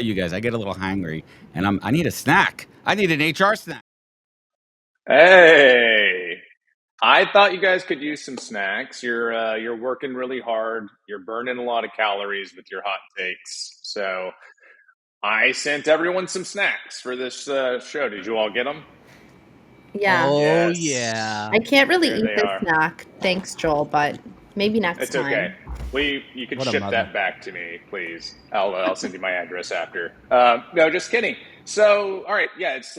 you guys. I get a little hangry, and I need a snack. I need an HR snack. Hey, I thought you guys could use some snacks. You're working really hard. You're burning a lot of calories with your hot takes. So I sent everyone some snacks for this show. Did you all get them? Yeah. Oh Yes. yeah. I can't really There eat they this are. snack. Thanks, Joel, but maybe next It's okay. time. You could What a ship mother. that back to me, please. I'll send you my address after. No, just kidding. So, all right, yeah, it's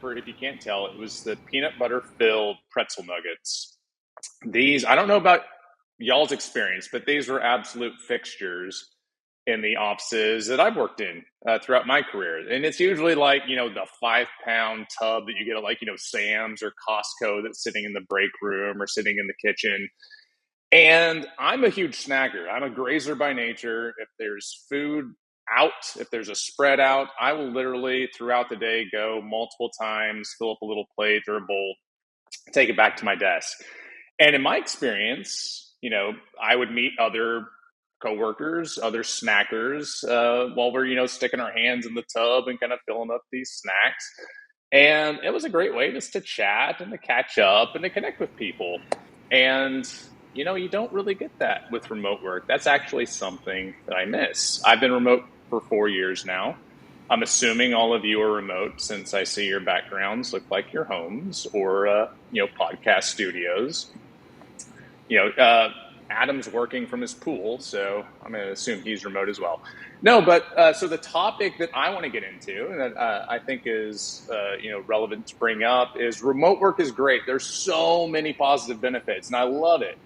for if you can't tell, it was the peanut butter filled pretzel nuggets. These I don't know about y'all's experience, but these were absolute fixtures in the offices that I've worked in throughout my career. And it's usually like, the 5 pound tub that you get at like, Sam's or Costco that's sitting in the break room or sitting in the kitchen. And I'm a huge snacker. I'm a grazer by nature. If there's food out, if there's a spread out, I will literally throughout the day go multiple times, fill up a little plate or a bowl, take it back to my desk. And in my experience, I would meet other coworkers, other snackers, while we're, sticking our hands in the tub and kind of filling up these snacks. And it was a great way just to chat and to catch up and to connect with people. And, you don't really get that with remote work. That's actually something that I miss. I've been remote for 4 years now. I'm assuming all of you are remote since I see your backgrounds look like your homes or, podcast studios. Adam's working from his pool, so I'm going to assume he's remote as well. No, but so the topic that I want to get into and that I think is relevant to bring up is remote work is great. There's so many positive benefits, and I love it.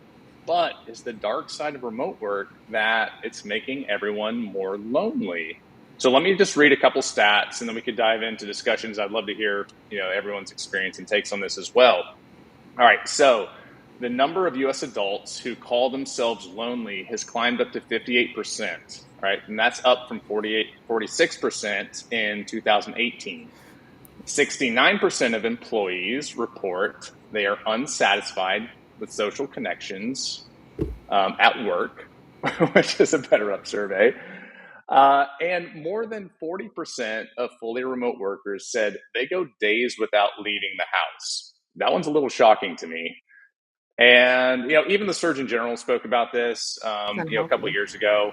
But is the dark side of remote work that it's making everyone more lonely? So let me just read a couple stats, and then we could dive into discussions. I'd love to hear everyone's experience and takes on this as well. All right, so the number of U.S. adults who call themselves lonely has climbed up to 58%, right? And that's up from 46% in 2018. 69% of employees report they are unsatisfied with social connections at work, which is a BetterUp survey. And more than 40% of fully remote workers said they go days without leaving the house. That one's a little shocking to me. And, even the Surgeon General spoke about this, a couple of years ago.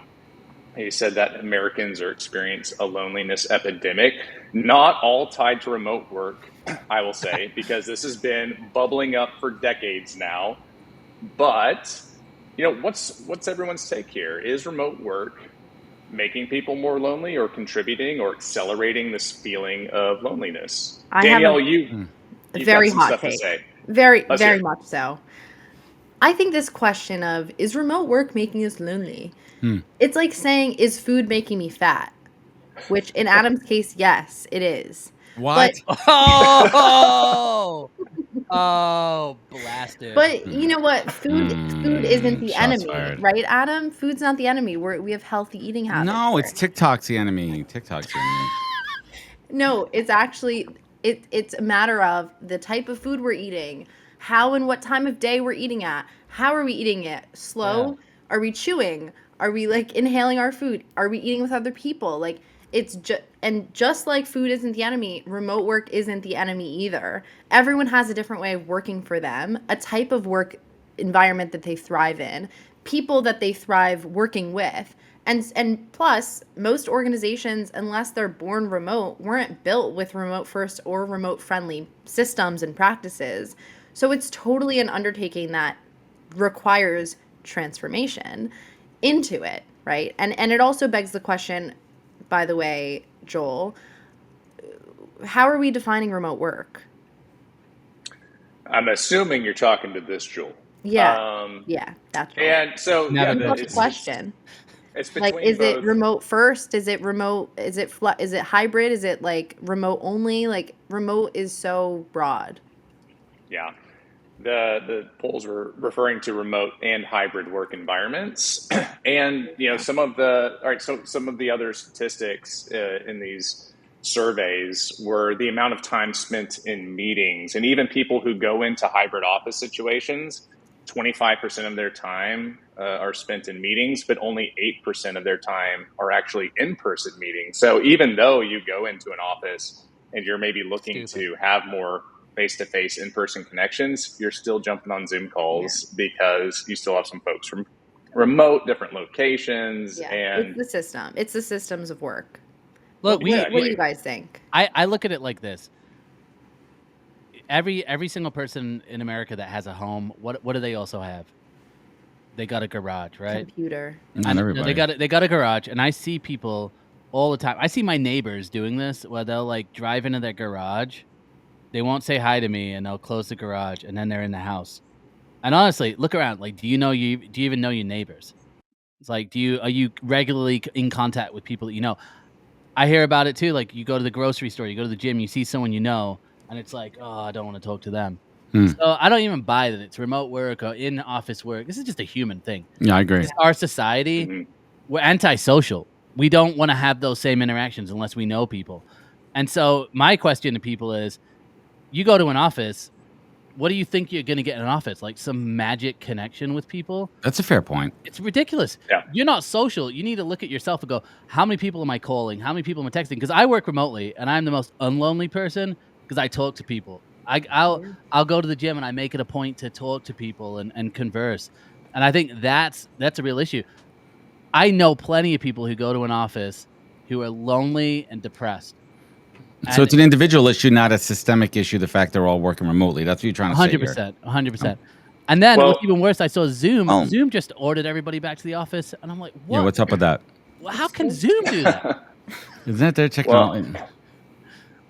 He said that Americans are experiencing a loneliness epidemic, not all tied to remote work, I will say, because this has been bubbling up for decades now. But, what's everyone's take here? Is remote work making people more lonely or contributing or accelerating this feeling of loneliness? Danielle, you've very got some hot stuff take. to say. Very, Let's very hear it. much so. I think this question of, is remote work making us lonely? It's like saying, is food making me fat? Which in Adam's case, yes, it is. What? But, Oh, blasted. but you know what? Food isn't the Shots enemy, fired. right, Adam? Food's not the enemy. We have healthy eating habits. No, it's here. TikTok's the enemy. TikTok's the enemy. No, it's actually it's a matter of the type of food we're eating, how and what time of day we're eating at. How are we eating it? Slow? Yeah. Are we chewing? Are we like inhaling our food? Are we eating with other people? Like it's just like food isn't the enemy, remote work isn't the enemy either. Everyone has a different way of working for them, a type of work environment that they thrive in, people that they thrive working with. And plus, most organizations, unless they're born remote, weren't built with remote first or remote friendly systems and practices. So it's totally an undertaking that requires transformation into it, right? And it also begs the question, by the way, Joel, how are we defining remote work? I'm assuming you're talking to this Joel. Yeah, that's right. And so, That's the it's question. it's between Like, is both. it remote first? Is it remote? Is it is it hybrid? Is it like remote only? Like remote is so broad. Yeah. The polls were referring to remote and hybrid work environments. And, some of the other statistics in these surveys were the amount of time spent in meetings, and even people who go into hybrid office situations, 25% of their time are spent in meetings, but only 8% of their time are actually in-person meetings. So even though you go into an office and you're maybe looking to have more face-to-face in-person connections, you're still jumping on Zoom calls because you still have some folks from remote, different locations. And it's the system. It's the systems of work. Look, what do you guys think? I look at it like this. Every single person in America that has a home, what do they also have? They got a garage, right? Computer. Not everybody. They got a garage, and I see people all the time. I see my neighbors doing this, where they'll like drive into their garage. They won't say hi to me, and they'll close the garage, and then they're in the house. And honestly, look around. Like, do you even know your neighbors? It's like, are you regularly in contact with people that you know? I hear about it too. Like, you go to the grocery store, you go to the gym, you see someone you know, and it's like, oh, I don't want to talk to them. So I don't even buy that it's remote work or in-office work. This is just a human thing. Yeah, I agree. It's our society, we're antisocial. We don't want to have those same interactions unless we know people. And so my question to people is, you go to an office, what do you think you're going to get in an office? Like some magic connection with people? That's a fair point. It's ridiculous. Yeah. You're not social. You need to look at yourself and go, how many people am I calling? How many people am I texting? Because I work remotely, and I'm the most unlonely person because I talk to people. I'll go to the gym, and I make it a point to talk to people and converse. And I think that's a real issue. I know plenty of people who go to an office who are lonely and depressed. So it's an individual issue, not a systemic issue, the fact they're all working remotely. That's what you're trying to say here. 100%. And then what's even worse, I saw Zoom. Zoom just ordered everybody back to the office, and I'm like, what? Yeah, what's up with that? Well, how can Zoom do that? Isn't that their technology?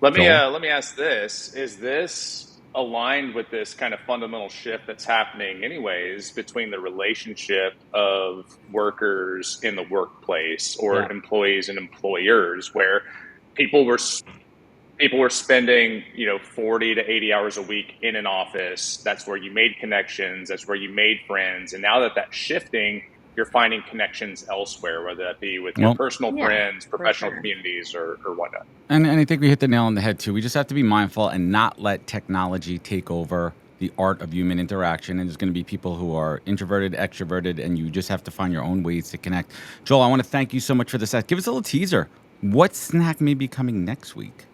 Let me ask this. Is this aligned with this kind of fundamental shift that's happening anyways between the relationship of workers in the workplace or employees and employers, where people were spending, 40 to 80 hours a week in an office. That's where you made connections. That's where you made friends. And now that that's shifting, you're finding connections elsewhere, whether that be with your personal friends, professional communities, or whatnot. And I think we hit the nail on the head, too. We just have to be mindful and not let technology take over the art of human interaction. And there's going to be people who are introverted, extroverted, and you just have to find your own ways to connect. Joel, I want to thank you so much for this. Give us a little teaser. What snack may be coming next week?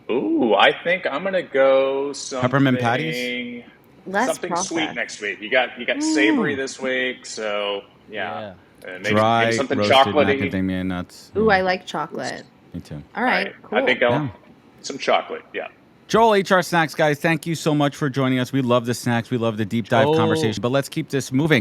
Ooh, I think I'm gonna go something peppermint patties. Something sweet next week. You got savory this week, so maybe something roasted chocolatey. Macadamia nuts. Ooh, I like chocolate. Me too. All right, cool. I think some chocolate. Yeah. Joel, HR Snacks, guys, thank you so much for joining us. We love the snacks. We love the deep dive conversation, but let's keep this moving.